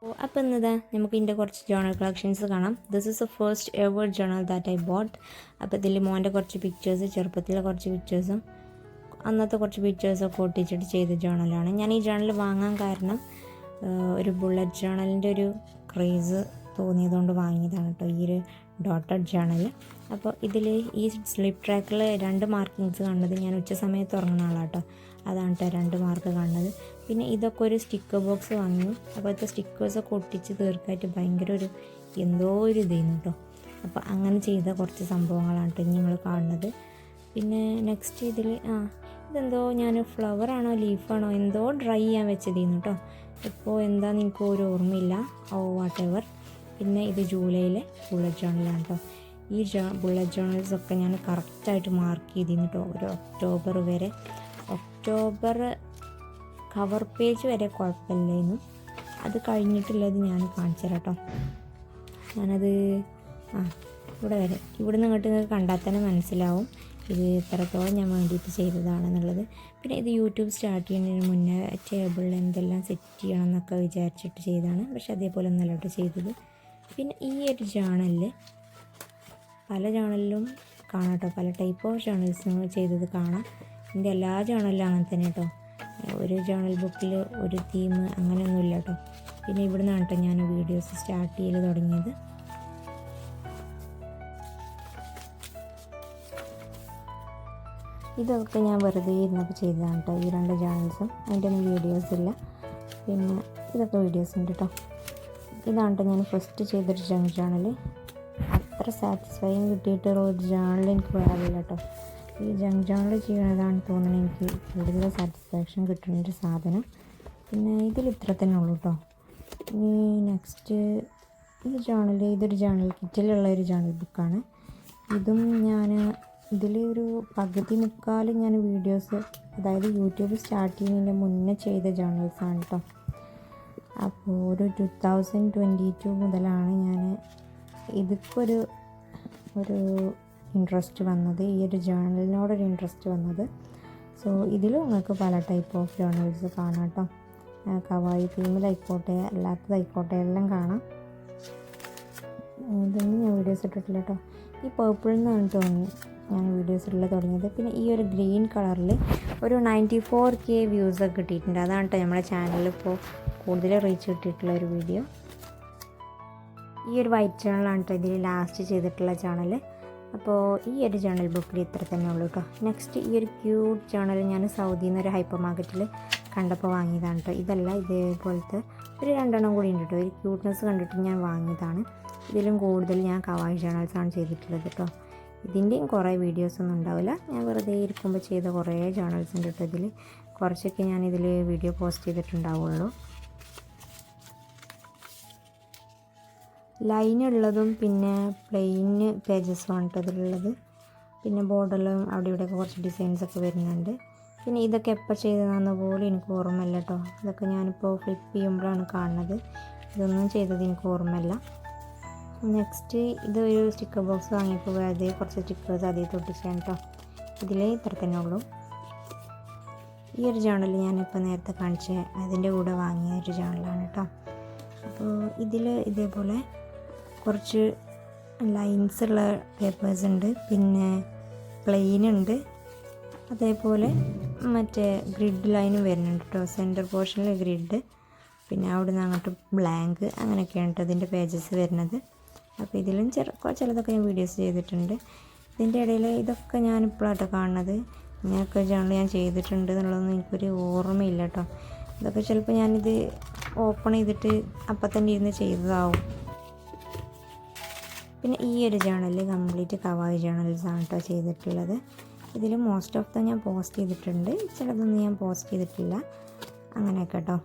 അപ്പോൾ ഇന്നതാ നമുക്ക് ഇതിൻ്റെ കുറച്ച് ജേണൽ കളക്ഷൻസ് കാണാം. This is the first ever journal that I boat. അപ്പോൾ ഇതിൽ മോൻ്റെ കുറച്ച് പിക്ചേഴ്സ്, ചെറുപ്പത്തിലെ കുറച്ച് പിക്ചേഴ്സും അന്നത്തെ കുറച്ച് പിക്ചേഴ്സൊക്കെ ഒട്ടിച്ചിട്ട് ചെയ്ത ജേണലാണ്. ഞാൻ ഈ ജേണൽ വാങ്ങാൻ കാരണം ഒരു ബുള്ളറ്റ് ജേണലിൻ്റെ ഒരു ക്രേസ് തോന്നിയതുകൊണ്ട് വാങ്ങിയതാണ് കേട്ടോ ഈ ഒരു ഡോട്ടഡ് ജേണൽ. അപ്പോൾ ഇതിൽ ഈ സ്ലിപ്പ് ട്രാക്കിൽ 2 മാർക്കിങ്സ് കാണുന്നത് ഞാൻ ഉച്ച സമയത്ത് ഉറങ്ങുന്ന ആളാണ് കേട്ടോ. അതാണ് കേട്ടോ 2 മാർക്ക് കാണുന്നത്. പിന്നെ ഇതൊക്കെ ഒരു സ്റ്റിക്കർ ബോക്സ് വാങ്ങി. അപ്പോഴത്തെ സ്റ്റിക്കേഴ്സൊക്കെ ഒട്ടിച്ച് തീർക്കായിട്ട് ഭയങ്കര ഒരു എന്തോ ഒരു ഇതായിരുന്നു കേട്ടോ. അപ്പോൾ അങ്ങനെ ചെയ്ത കുറച്ച് സംഭവങ്ങളാണ് കേട്ടോ നിങ്ങൾ കാണുന്നത്. പിന്നെ നെക്സ്റ്റ് ഇതിൽ ഇതെന്തോ ഞാൻ ഫ്ലവറാണോ ലീഫാണോ എന്തോ ഡ്രൈ ചെയ്യാൻ വെച്ചതായിരുന്നു കേട്ടോ. ഇപ്പോൾ എന്താണെന്ന് എനിക്ക് ഒരു ഓർമ്മയില്ല. What ever. പിന്നെ ഇത് ജൂലൈയിലെ ബുള്ളറ്റ് ജേണലാണ് കേട്ടോ. ഈ ബുള്ളറ്റ് ജേണൽസൊക്കെ ഞാൻ കറക്റ്റായിട്ട് മാർക്ക് ചെയ്തിരുന്നു കേട്ടോ. ഒരു ഒക്ടോബർ വരെ, ഒക്ടോബർ കവർ പേജ് വരെ കുഴപ്പമില്ലായിരുന്നു. അത് കഴിഞ്ഞിട്ടുള്ളത് ഞാൻ കാണിച്ചു തരാം കേട്ടോ. ഞാനത് ഇവിടെ വരെ, ഇവിടെ നിന്ന് ഇങ്ങോട്ട് നിങ്ങൾക്ക് കണ്ടാൽ തന്നെ മനസ്സിലാവും ഇത് എത്രത്തോളം ഞാൻ വേണ്ടിയിട്ട് ചെയ്തതാണെന്നുള്ളത്. പിന്നെ ഇത് യൂട്യൂബ് സ്റ്റാർട്ട് ചെയ്യുന്നതിന് മുന്നേ ടേബിളിൽ എന്തെല്ലാം സെറ്റ് ചെയ്യണം എന്നൊക്കെ വിചാരിച്ചിട്ട് ചെയ്തതാണ്. പക്ഷെ അതേപോലെ ഒന്നല്ല കേട്ടോ ചെയ്തത്. പിന്നെ ഈ ഒരു ജേണലിൽ പല ജേണലിലും കാണാം കേട്ടോ, പല ടൈപ്പ് ഓഫ് ജേണൽസ് ചെയ്തത് കാണാം. എൻ്റെ എല്ലാ ജേണലിലും അങ്ങനെ തന്നെ കേട്ടോ. ഒരു ജേണൽ ബുക്കിൽ ഒരു തീം അങ്ങനെയൊന്നുമില്ല കേട്ടോ. പിന്നെ ഇവിടെ നിന്നാണ് കേട്ടോ ഞാൻ വീഡിയോസ് സ്റ്റാർട്ട് ചെയ്ത് തുടങ്ങിയത്. ഇതൊക്കെ ഞാൻ വെറുതെ ഇരുന്നപ്പോൾ ചെയ്തതാണ് കേട്ടോ ഈ 2 ജേണൽസും. അതിൻ്റെ ഒന്നും വീഡിയോസ് ഇല്ല. പിന്നെ ഇതൊക്കെ വീഡിയോസ് ഉണ്ട് കേട്ടോ. ഇതാണ് കേട്ടോ ഞാൻ ഫസ്റ്റ് ചെയ്തൊരു ജേണൽ. അത്ര സാറ്റിസ്ഫൈങ് കിട്ടിയിട്ടുള്ള ഒരു ജേണൽ എനിക്ക് വേറില്ല കേട്ടോ. ഈ ജേണൽ ചെയ്യണതാണ് തോന്നുന്നത് എനിക്ക് കൂടുതൽ സാറ്റിസ്ഫാക്ഷൻ കിട്ടുന്നൊരു സാധനം. പിന്നെ ഇതിൽ ഇത്ര തന്നെ ഉള്ളൂ കേട്ടോ. ഇനി നെക്സ്റ്റ് ഇതൊരു ജേണൽ കിറ്റിലുള്ള ഒരു ജേണൽ ബുക്കാണ്. ഇതും ഞാൻ ഇതിൽ ഒരു പകുതി മുക്കാലും ഞാൻ വീഡിയോസ്, അതായത് യൂട്യൂബ് സ്റ്റാർട്ട് ചെയ്യുന്നതിൻ്റെ മുന്നേ ചെയ്ത ജേണൽസാണ് കേട്ടോ. അപ്പോൾ ഒരു 2022 മുതലാണ് ഞാൻ ഇതൊക്കെ ഒരു ഇൻട്രസ്റ്റ് വന്നത്, ഈ ഒരു ജേണലിനോടൊരു ഇൻട്രസ്റ്റ് വന്നത്. സോ ഇതിൽ നിങ്ങൾക്ക് പല ടൈപ്പ് ഓഫ് ജേണൽസ് കാണാം കേട്ടോ. കവായി തീമിലായിക്കോട്ടെ അല്ലാത്തതായിക്കോട്ടെ എല്ലാം കാണാം. ഇതൊന്നും ഞാൻ വീഡിയോസ് ഇട്ടിട്ടില്ല കേട്ടോ. ഈ പേർപ്പിളിൽ നിന്നാണ് തോന്നുന്നു ഞാൻ വീഡിയോസ് ഇടൽ തുടങ്ങിയത്. പിന്നെ ഈ ഒരു ഗ്രീൻ കളറിൽ ഒരു 94K വ്യൂസൊക്കെ കിട്ടിയിട്ടുണ്ട്. അതാണ് കേട്ടോ നമ്മുടെ ചാനലിൽ ഇപ്പോൾ കൂടുതൽ റീച്ച് കിട്ടിയിട്ടുള്ള ഒരു വീഡിയോ. ഈ ഒരു വൈറ്റ് ജേണലാണ് കേട്ടോ ഇതിൽ ലാസ്റ്റ് ചെയ്തിട്ടുള്ള ചാനൽ. അപ്പോൾ ഈ ഒരു ജേണൽ ബുക്കിൽ ഇത്ര തന്നെ ഉള്ളൂ കേട്ടോ. നെക്സ്റ്റ് ഈ ഒരു ക്യൂട്ട് ജേണൽ ഞാൻ സൗദിയിൽ നിന്ന് ഒരു ഹൈപ്പർ മാർക്കറ്റിൽ കണ്ടപ്പോൾ വാങ്ങിയതാണ് കേട്ടോ. ഇതല്ല, ഇതേപോലത്തെ ഒരു 2 കൂടി ഉണ്ട് കേട്ടോ. ഒരു ക്യൂട്ട്നെസ് കണ്ടിട്ട് ഞാൻ വാങ്ങിയതാണ്. ഇതിലും കൂടുതൽ ഞാൻ കവായി ജേണൽസാണ് ചെയ്തിട്ടുള്ളത് കേട്ടോ. ഇതിൻ്റെയും കുറേ വീഡിയോസൊന്നും ഉണ്ടാവില്ല. ഞാൻ വെറുതെ ഇരിക്കുമ്പോൾ ചെയ്ത കുറേ ജേണൽസ് ഉണ്ട് കേട്ടോ. ഇതിൽ കുറച്ചൊക്കെ ഞാൻ ഇതിൽ വീഡിയോ പോസ്റ്റ് ചെയ്തിട്ടുണ്ടാവുള്ളൂ. ലൈനുള്ളതും പിന്നെ പ്ലെയിൻ പേജസുമാണ് കേട്ടോ ഇതിലുള്ളത്. പിന്നെ ബോർഡറിലും അവിടെ ഇവിടെയൊക്കെ കുറച്ച് ഡിസൈൻസൊക്കെ വരുന്നുണ്ട്. പിന്നെ ഇതൊക്കെ എപ്പോൾ ചെയ്തതാണെന്ന് പോലും എനിക്ക് ഓർമ്മയില്ല കേട്ടോ. ഇതൊക്കെ ഞാനിപ്പോൾ ഫ്ലിപ്പ് ചെയ്യുമ്പോഴാണ് കാണുന്നത്. ഇതൊന്നും ചെയ്തത് എനിക്ക് ഓർമ്മയില്ല. നെക്സ്റ്റ് ഇതൊരു സ്റ്റിക്കർ ബോക്സ് വാങ്ങിയപ്പോൾ വെറുതെ കുറച്ച് സ്റ്റിക്കേഴ്സ് അതിൽ തൊട്ടിച്ചാണ് കേട്ടോ. ഇതിൽ ഇത്ര തന്നെ ഉള്ളൂ. ഈ ഒരു ജേണൽ ഞാനിപ്പോൾ നേരത്തെ കാണിച്ച അതിൻ്റെ കൂടെ വാങ്ങിയ ഒരു ജേണലാണ് കേട്ടോ. അപ്പോൾ ഇതിൽ ഇതേപോലെ കുറച്ച് ലൈൻസ് ഉള്ള പേപ്പേഴ്സ് ഉണ്ട്, പിന്നെ പ്ലെയിൻ ഉണ്ട്, അതേപോലെ മറ്റേ ഗ്രിഡ് ലൈനും വരുന്നുണ്ട് കേട്ടോ. സെൻറ്റർ പോർഷനിൽ ഗ്രിഡ്, പിന്നെ അവിടെ നിന്ന് അങ്ങോട്ട് ബ്ലാങ്ക്, അങ്ങനെയൊക്കെയാണ് കേട്ടോ ഇതിൻ്റെ പേജസ് വരുന്നത്. അപ്പോൾ ഇതിലും ചിലതൊക്കെ ഞാൻ വീഡിയോസ് ചെയ്തിട്ടുണ്ട്. ഇതിൻ്റെ ഇടയിൽ ഇതൊക്കെ ഞാനിപ്പോഴാട്ടോ കാണുന്നത്. ഇങ്ങനെയൊക്കെ ജേണൽ ഞാൻ ചെയ്തിട്ടുണ്ട് എന്നുള്ളതൊന്നും എനിക്കൊരു ഓർമ്മയില്ല കേട്ടോ. ഇതൊക്കെ ചിലപ്പോൾ ഞാനിത് ഓപ്പൺ ചെയ്തിട്ട് അപ്പം തന്നെ ഇരുന്ന് ചെയ്തതാവും. പിന്നെ ഈ ഒരു ജേണൽ കംപ്ലീറ്റ് കവായി ജേണൽസാണ് കേട്ടോ ചെയ്തിട്ടുള്ളത്. ഇതിൽ മോസ്റ്റ് ഓഫ് ദ ഞാൻ പോസ്റ്റ് ചെയ്തിട്ടുണ്ട്, ചിലതൊന്നും ഞാൻ പോസ്റ്റ് ചെയ്തിട്ടില്ല. അങ്ങനെയൊക്കെ കേട്ടോ.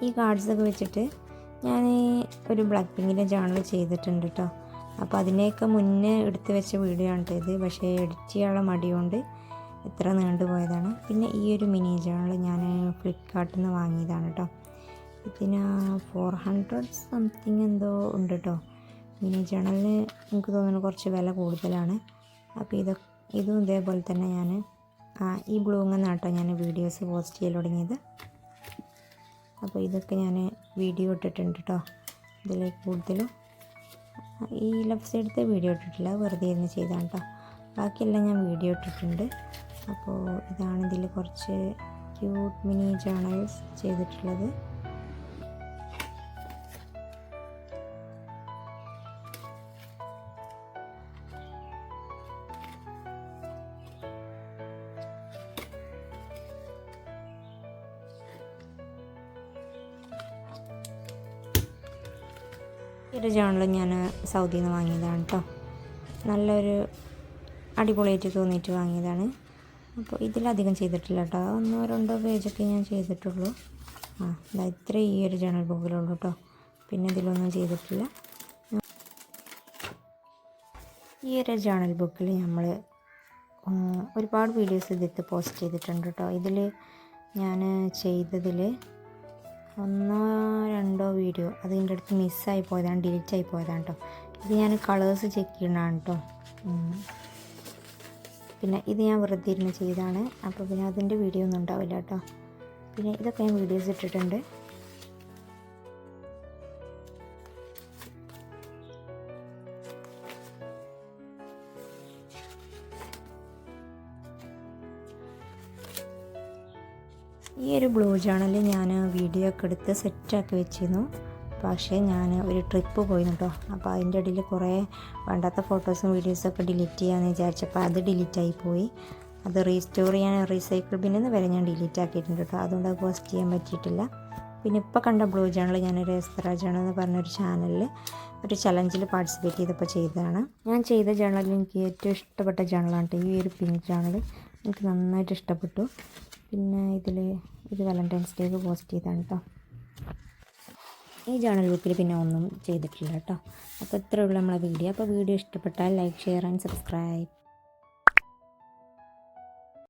ഈ കാർഡ്സൊക്കെ വെച്ചിട്ട് ഞാൻ ഒരു ബ്ലാക്ക് പിങ്കിൻ്റെ ജേണൽ ചെയ്തിട്ടുണ്ട് കേട്ടോ. അപ്പോൾ അതിനെയൊക്കെ മുന്നേ എടുത്ത് വെച്ച വീഡിയോ ആണ് ഇത്. പക്ഷേ എഡിറ്റ് ചെയ്യാനുള്ള മടി കൊണ്ട് ഇത്ര നീണ്ടു പോയതാണ്. പിന്നെ ഈ ഒരു മിനി ജേണൽ ഞാൻ ഫ്ലിപ്കാർട്ടിൽ നിന്ന് വാങ്ങിയതാണ് കേട്ടോ. ഇതിന് 400 സംതിങ് എന്തോ ഉണ്ട് കേട്ടോ. മിനി ജേണലിന് എനിക്ക് തോന്നുന്നു കുറച്ച് വില കൂടുതലാണ്. അപ്പോൾ ഇതും ഇതേപോലെ തന്നെ ഞാൻ ഈ ബ്ലൂങ്ങിൽ കേട്ടോ ഞാൻ വീഡിയോസ് പോസ്റ്റ് ചെയ്യൽ തുടങ്ങിയത്. അപ്പോൾ ഇതൊക്കെ ഞാൻ വീഡിയോ ഇട്ടിട്ടുണ്ട് കേട്ടോ. ഇതിൽ കൂടുതലും ഈ ലെഫ്റ്റ് സൈഡത്തെ വീഡിയോ ഇട്ടിട്ടില്ല, വെറുതെ ഇരുന്ന് ചെയ്താണ് കേട്ടോ. ബാക്കിയെല്ലാം ഞാൻ വീഡിയോ ഇട്ടിട്ടുണ്ട്. അപ്പോൾ ഇതാണ് ഇതിൽ കുറച്ച് ക്യൂട്ട് മിനി ജേണൽസ് ചെയ്തിട്ടുള്ളത്. ഈ ഒരു ജേണൽ ഞാൻ സൗദിയിൽ നിന്ന് വാങ്ങിയതാണ് കേട്ടോ. നല്ലൊരു അടിപൊളിയായിട്ട് തോന്നിയിട്ട് വാങ്ങിയതാണ്. അപ്പോൾ ഇതിലധികം ചെയ്തിട്ടില്ല കേട്ടോ. 1-2 പേജൊക്കെ ഞാൻ ചെയ്തിട്ടുള്ളൂ. ഇത്ര ഈ ഒരു ജേണൽ ബുക്കിലുള്ളൂ കേട്ടോ. പിന്നെ ഇതിലൊന്നും ചെയ്തിട്ടില്ല. ഈ ഒരു ജേണൽ ബുക്കിൽ നമ്മൾ ഒരുപാട് വീഡിയോസ് ഇതിൽ പോസ്റ്റ് ചെയ്തിട്ടുണ്ട് കേട്ടോ. ഇതിൽ ഞാൻ ചെയ്തതിൽ 1-2 വീഡിയോ അതിൻ്റെ അടുത്ത് മിസ്സായി പോയതാണ്, ഡിലീറ്റായി പോയതാണ് കേട്ടോ. ഇത് ഞാൻ കളേഴ്സ് ചെക്ക് ചെയ്യണതാണ് കേട്ടോ. പിന്നെ ഇത് ഞാൻ വെറുതെ ഇരുന്ന് ചെയ്താണ്. അപ്പോൾ പിന്നെ അതിൻ്റെ വീഡിയോ ഒന്നും ഉണ്ടാവില്ല കേട്ടോ. പിന്നെ ഇതൊക്കെ ഞാൻ വീഡിയോസ് ഇട്ടിട്ടുണ്ട്. ഈ ഒരു ബ്ലൂ ജേണൽ ഞാൻ വീഡിയോ ഒക്കെ എടുത്ത് സെറ്റാക്കി വെച്ചിരുന്നു. പക്ഷേ ഞാൻ ഒരു ട്രിപ്പ് പോയിരുന്നു കേട്ടോ. അപ്പോൾ അതിൻ്റെ ഇടയിൽ കുറേ വേണ്ടാത്ത ഫോട്ടോസും വീഡിയോസൊക്കെ ഡിലീറ്റ് ചെയ്യാമെന്ന് വിചാരിച്ചപ്പോൾ അത് ഡിലീറ്റായി പോയി. അത് റീസ്റ്റോർ ചെയ്യാൻ റീസൈക്കിൾ ബിന്നിൽ വരെ ഞാൻ ഡിലീറ്റ് ആക്കിയിട്ടുണ്ട് കേട്ടോ. അതുകൊണ്ട് അത് പോസ്റ്റ് ചെയ്യാൻ പറ്റിയിട്ടില്ല. പിന്നെ ഇപ്പോൾ കണ്ട ബ്ലൂ ജേണൽ ഞാനൊരു എസ്തറ ജേണൽ എന്ന് പറഞ്ഞൊരു ചാനലിൽ ഒരു ചലഞ്ചിൽ പാർട്ടിസിപ്പേറ്റ് ചെയ്തപ്പോൾ ചെയ്തതാണ്. ഞാൻ ചെയ്ത ജേണലിൽ എനിക്ക് ഏറ്റവും ഇഷ്ടപ്പെട്ട ജേണലാണ് കേട്ടോ ഈ ഒരു പിങ്ക് ജേണൽ. എനിക്ക് നന്നായിട്ട് ഇഷ്ടപ്പെട്ടു. പിന്നെ ഇത് വാലൻറ്റൈൻസ് ഡേക്ക് പോസ്റ്റ് ചെയ്താണ് കേട്ടോ. ഈ ജേണൽ ബുക്കിൽ പിന്നെ ഒന്നും ചെയ്തിട്ടില്ല കേട്ടോ. അപ്പോൾ ഇത്രയേ ഉള്ളൂ നമ്മളെ വീഡിയോ. അപ്പോൾ വീഡിയോ ഇഷ്ടപ്പെട്ടാൽ ലൈക്ക്, ഷെയർ ആൻഡ് സബ്സ്ക്രൈബ്.